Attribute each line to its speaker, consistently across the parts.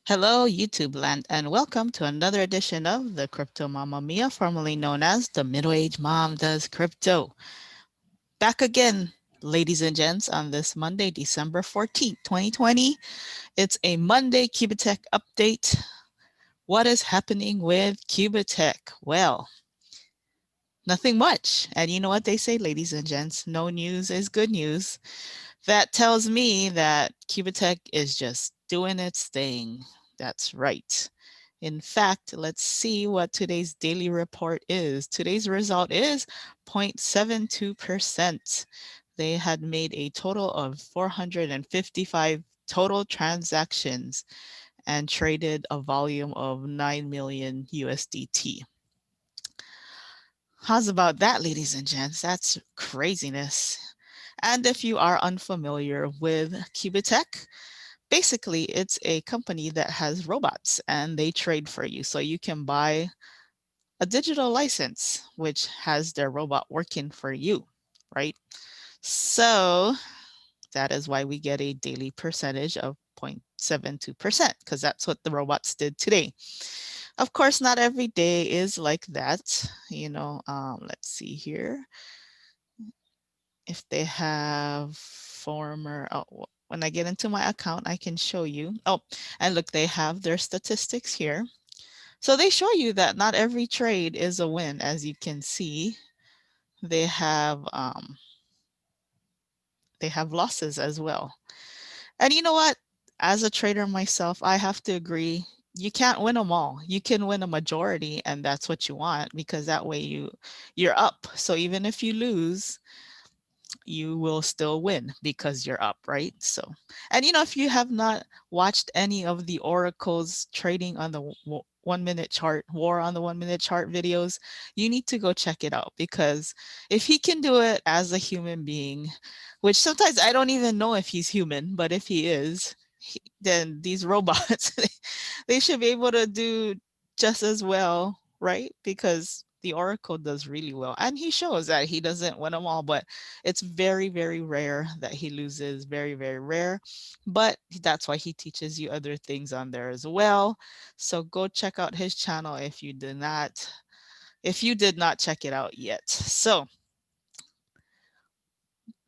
Speaker 1: Hello, YouTube land, and welcome to another edition of the Crypto Mama Mia, formerly known as the Middle-Aged Mom Does Crypto. Back again, ladies and gents, on this Monday, December 14th, 2020. It's a Monday QuibitTech update. What is happening with QuibitTech? Well, nothing much. And you know what they say, ladies and gents, no news is good news. That tells me that QuibitTech is just doing its thing. That's right. In fact, let's see what today's daily report is. Today's result is 0.72%. They had made a total of 455 total transactions and traded a volume of 9 million USDT. How's about that, ladies and gents? That's craziness. And if you are unfamiliar with QuibitTech, basically it's a company that has robots and they trade for you. So you can buy a digital license, which has their robot working for you, right? So that is why we get a daily percentage of 0.72%, because that's what the robots did today. Of course, not every day is like that. Let's see here. If they have former, oh, when I get into my account, I can show you. Oh, and look, they have their statistics here. So they show you that not every trade is a win, as you can see. They have um, they have losses as well. And you know what? As a trader myself, I have to agree. You can't win them all. You can win a majority, and that's what you want because that way you're up. So even if you lose, you will still win because you're up, right? So, and if you have not watched any of the Oracle's trading on the 1 minute chart, war on the 1 minute chart videos, you need to go check it out because if he can do it as a human being, which sometimes I don't even know if he's human, but if he is, then these robots, they should be able to do just as well, right? Because the Oracle does really well. And he shows that he doesn't win them all, but it's very, very rare that he loses. Very, very rare. But that's why he teaches you other things on there as well. So go check out his channel if you did not check it out yet. So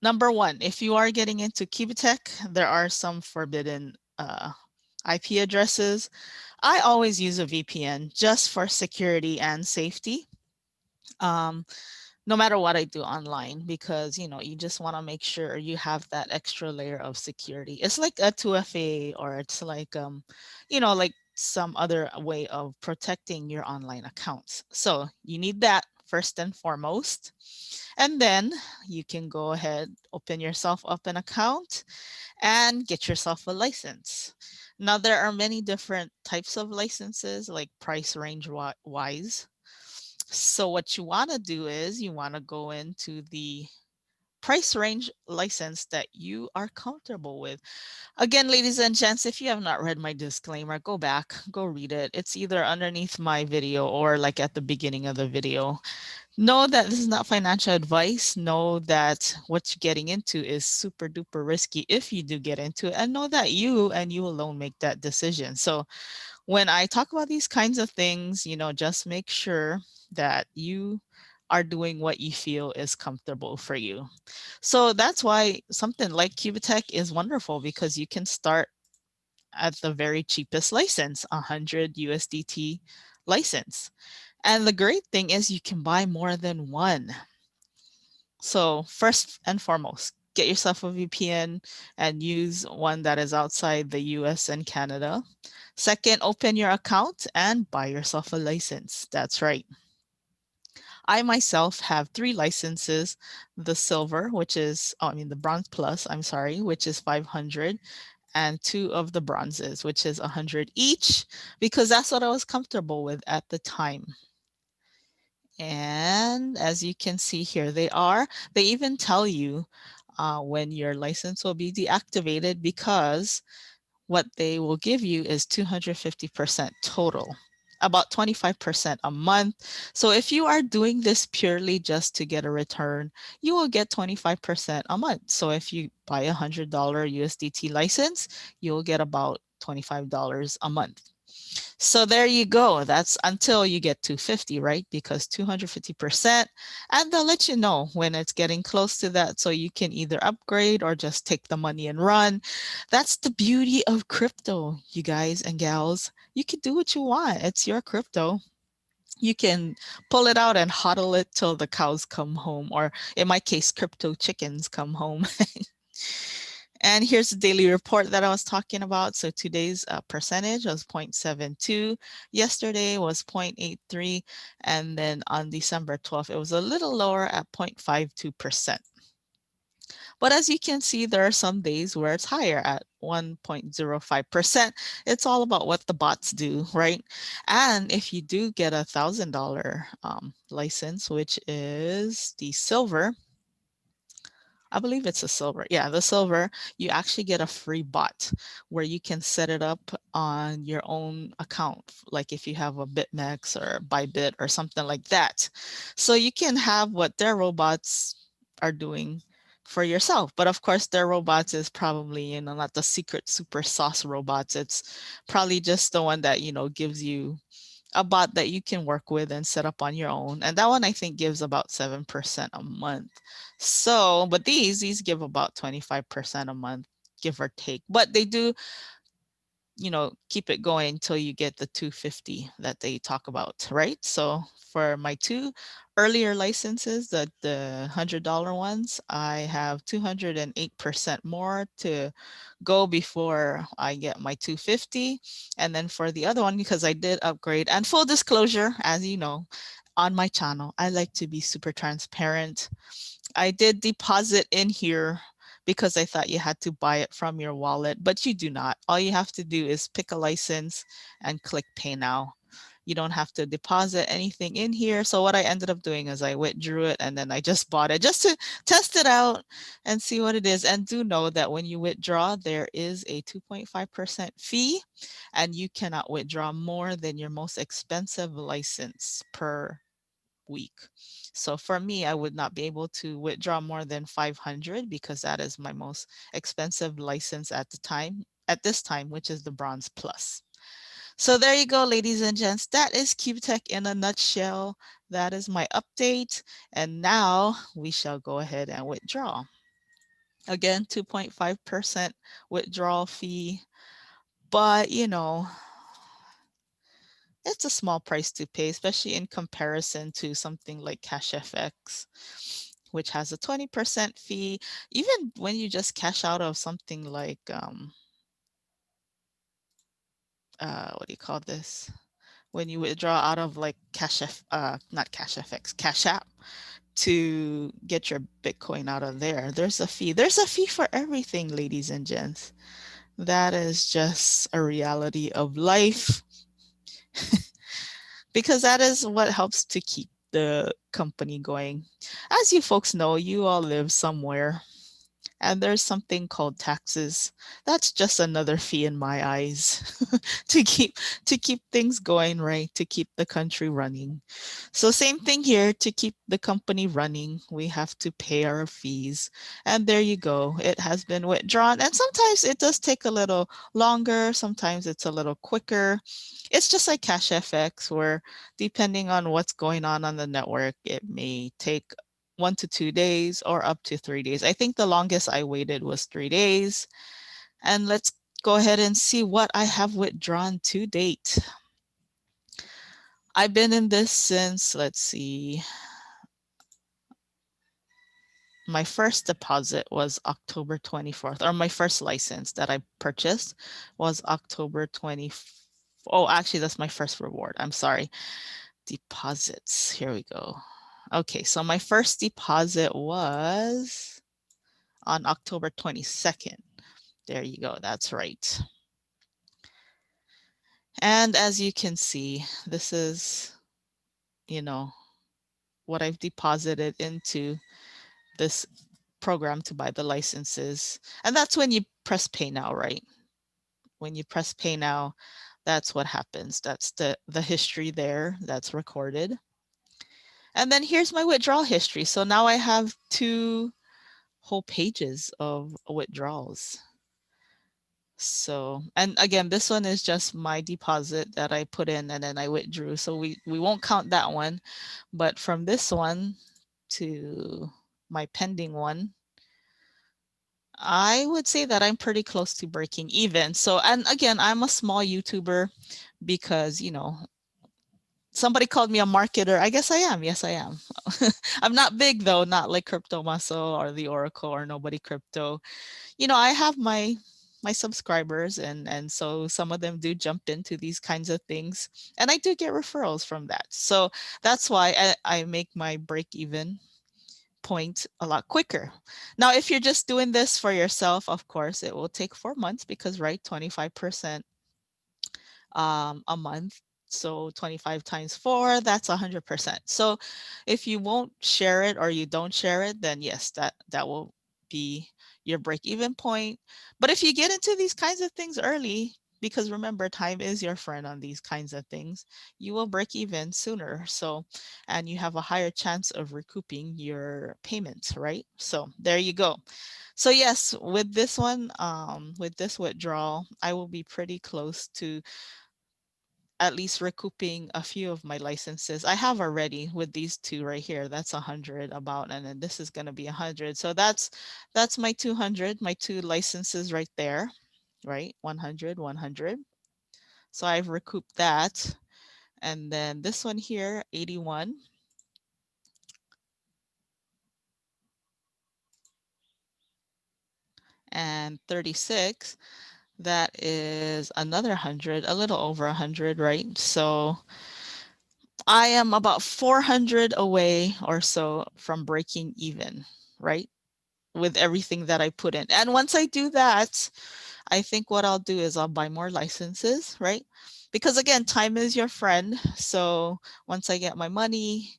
Speaker 1: number one, if you are getting into QuibitTech, there are some forbidden IP addresses. I always use a VPN just for security and safety. Um, no matter what I do online, because you just want to make sure you have that extra layer of security. It's like a 2FA, or it's like like some other way of protecting your online accounts. So you need that first and foremost. And then you can go ahead, open yourself up an account and get yourself a license. Now there are many different types of licenses, like price range wise. So what you want to do is you want to go into the price range license that you are comfortable with. Again, ladies and gents, if you have not read my disclaimer, go back, go read it. It's either underneath my video or like at the beginning of the video. Know that this is not financial advice. Know that what you're getting into is super duper risky if you do get into it, and know that you and you alone make that decision. So when I talk about these kinds of things, just make sure that you are doing what you feel is comfortable for you. So that's why something like QuibitTech is wonderful, because you can start at the very cheapest license, 100 USDT license. And the great thing is you can buy more than one. So first and foremost, get yourself a VPN and use one that is outside the US and Canada. Second, open your account and buy yourself a license. That's right. I myself have 3 licenses: the silver, the bronze plus, I'm sorry, which is 500, and 2 of the bronzes, which is 100 each, because that's what I was comfortable with at the time. And as you can see here, they even tell you when your license will be deactivated, because what they will give you is 250% total, about 25% a month. So if you are doing this purely just to get a return, you will get 25% a month. So if you buy $100 USDT license, you'll get about $25 a month. So there you go. That's until you get 250, right? Because 250%, and they'll let you know when it's getting close to that. So you can either upgrade or just take the money and run. That's the beauty of crypto, you guys and gals. You can do what you want. It's your crypto. You can pull it out and hodl it till the cows come home, or in my case, crypto chickens come home. And here's the daily report that I was talking about. So today's percentage was 0.72. Yesterday was 0.83. And then on December 12th, it was a little lower at 0.52%. But as you can see, there are some days where it's higher at 1.05%. It's all about what the bots do, right? And if you do get $1,000 license, which is the silver, I believe it's a silver. Yeah, the silver, you actually get a free bot where you can set it up on your own account. Like if you have a BitMEX or Bybit or something like that. So you can have what their robots are doing for yourself. But of course, their robots is probably, not the secret super sauce robots. It's probably just the one that, gives you a bot that you can work with and set up on your own. And that one I think gives about 7% a month. So, but these give about 25% a month, give or take. But they do, keep it going until you get the 250 that they talk about, right? So for my two earlier licenses, the $100 ones, I have 208% more to go before I get my 250. And then for the other one, because I did upgrade, and full disclosure, as you know, on my channel, I like to be super transparent. I did deposit in here because I thought you had to buy it from your wallet, but you do not. All you have to do is pick a license and click pay now. You don't have to deposit anything in here. So what I ended up doing is I withdrew it and then I just bought it just to test it out and see what it is. And do know that when you withdraw, there is a 2.5% fee, and you cannot withdraw more than your most expensive license per week. So for me, I would not be able to withdraw more than 500 because that is my most expensive license at this time, which is the Bronze Plus. So there you go, ladies and gents. That is QuibitTech in a nutshell. That is my update. And now we shall go ahead and withdraw. Again, 2.5% withdrawal fee. But, it's a small price to pay, especially in comparison to something like CashFX, which has a 20% fee. Even when you just cash out of something like, what do you call this? When you withdraw out of like not CashFX, Cash App, to get your Bitcoin out of there, there's a fee. There's a fee for everything, ladies and gents. That is just a reality of life. Because that is what helps to keep the company going. As you folks know, you all live somewhere, and there's something called taxes. That's just another fee in my eyes to keep things going, right? To keep the country running. So same thing here, to keep the company running, we have to pay our fees. And there you go. It has been withdrawn. And sometimes it does take a little longer. Sometimes it's a little quicker. It's just like CashFX, where depending on what's going on the network, it may take 1 to 2 days or up to 3 days. I think the longest I waited was 3 days. And let's go ahead and see what I have withdrawn to date. I've been in this since, let's see, my first deposit was October 24th, or my first license that I purchased was October 24th. Oh, actually, that's my first reward. I'm sorry. Deposits. Here we go. Okay, so my first deposit was on October 22nd. There you go. That's right. And as you can see, this is, what I've deposited into this program to buy the licenses. And that's when you press pay now, right? When you press pay now, that's what happens. That's the history there that's recorded. And then here's my withdrawal history. So now I have 2 whole pages of withdrawals. So, and again, this one is just my deposit that I put in and then I withdrew. So we won't count that one. But from this one to my pending one, I would say that I'm pretty close to breaking even. So, and again, I'm a small YouTuber because, somebody called me a marketer. I guess I am. Yes, I am. I'm not big though, not like Crypto Muscle or the Oracle or Nobody Crypto. I have my subscribers and so some of them do jump into these kinds of things and I do get referrals from that. So that's why I make my break even point a lot quicker. Now, if you're just doing this for yourself, of course, it will take 4 months because, right, 25% a month. So 25 times 4, that's 100%. So if you won't share it or you don't share it, then yes, that will be your break even point. But if you get into these kinds of things early, because remember, time is your friend on these kinds of things, you will break even sooner. So, and you have a higher chance of recouping your payments, right? So there you go. So yes, with this one, with this withdrawal, I will be pretty close to at least recouping a few of my licenses. I have already with these two right here. That's 100 about, and then this is going to be 100. So that's my 200, my two licenses right there, right? 100, 100. So I've recouped that. And then this one here, 81 and 36. That is another 100, a little over 100, right? So I am about 400 away or so from breaking even, right? With everything that I put in. And once I do that, I think what I'll do is I'll buy more licenses, right? Because again, time is your friend. So once I get my money,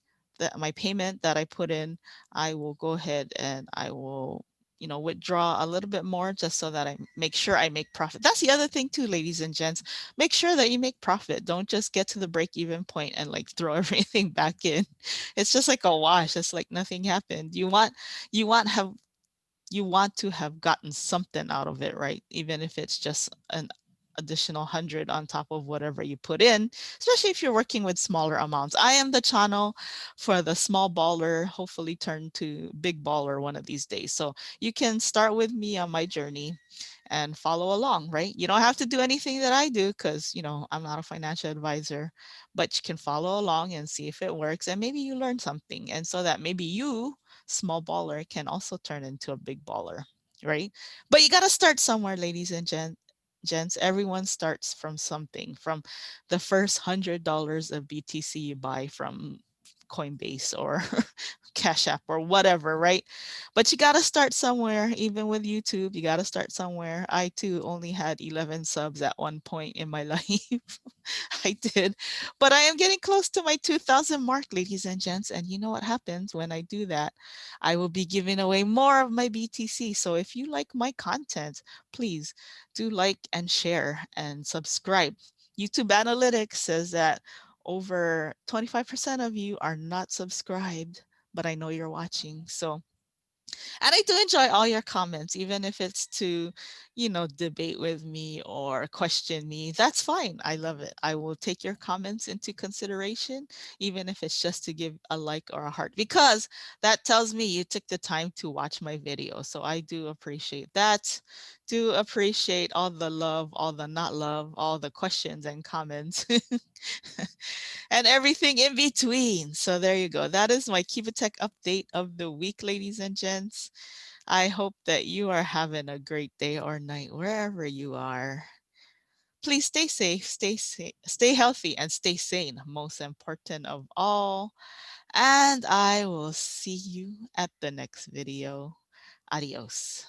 Speaker 1: my payment that I put in, I will go ahead and I will, withdraw a little bit more just so that I make sure I make profit. That's the other thing too, ladies and gents. Make sure that you make profit. Don't just get to the break even point and like throw everything back in. It's just like a wash. It's like nothing happened. You want you want to have gotten something out of it, right? Even if it's just an additional 100 on top of whatever you put in, especially if you're working with smaller amounts. I am the channel for the small baller, hopefully turn to big baller one of these days. So you can start with me on my journey and follow along, right? You don't have to do anything that I do because, I'm not a financial advisor, but you can follow along and see if it works. And maybe you learn something. And so that maybe you, small baller, can also turn into a big baller, right? But you got to start somewhere, ladies and gents. Everyone starts from something, from the first $100 of BTC you buy from Coinbase or Cash App or whatever, right? But you got to start somewhere. Even with YouTube, you got to start somewhere. I too only had 11 subs at one point in my life. I did, but I am getting close to my 2000 mark, ladies and gents. And you know what happens when I do that? I will be giving away more of my BTC. So if you like my content, please do like and share and subscribe. YouTube Analytics says that over 25% of you are not subscribed, but I know you're watching. So, and I do enjoy all your comments, even if it's to, debate with me or question me. That's fine. I love it. I will take your comments into consideration, even if it's just to give a like or a heart, because that tells me you took the time to watch my video. So I do appreciate that. Do appreciate all the love, all the not love, all the questions and comments. And everything in between. So there you go. That is my QuibitTech update of the week, ladies and gents. I hope that you are having a great day or night wherever you are. Please stay safe, stay healthy, and stay sane. Most important of all. And I will see you at the next video. Adios.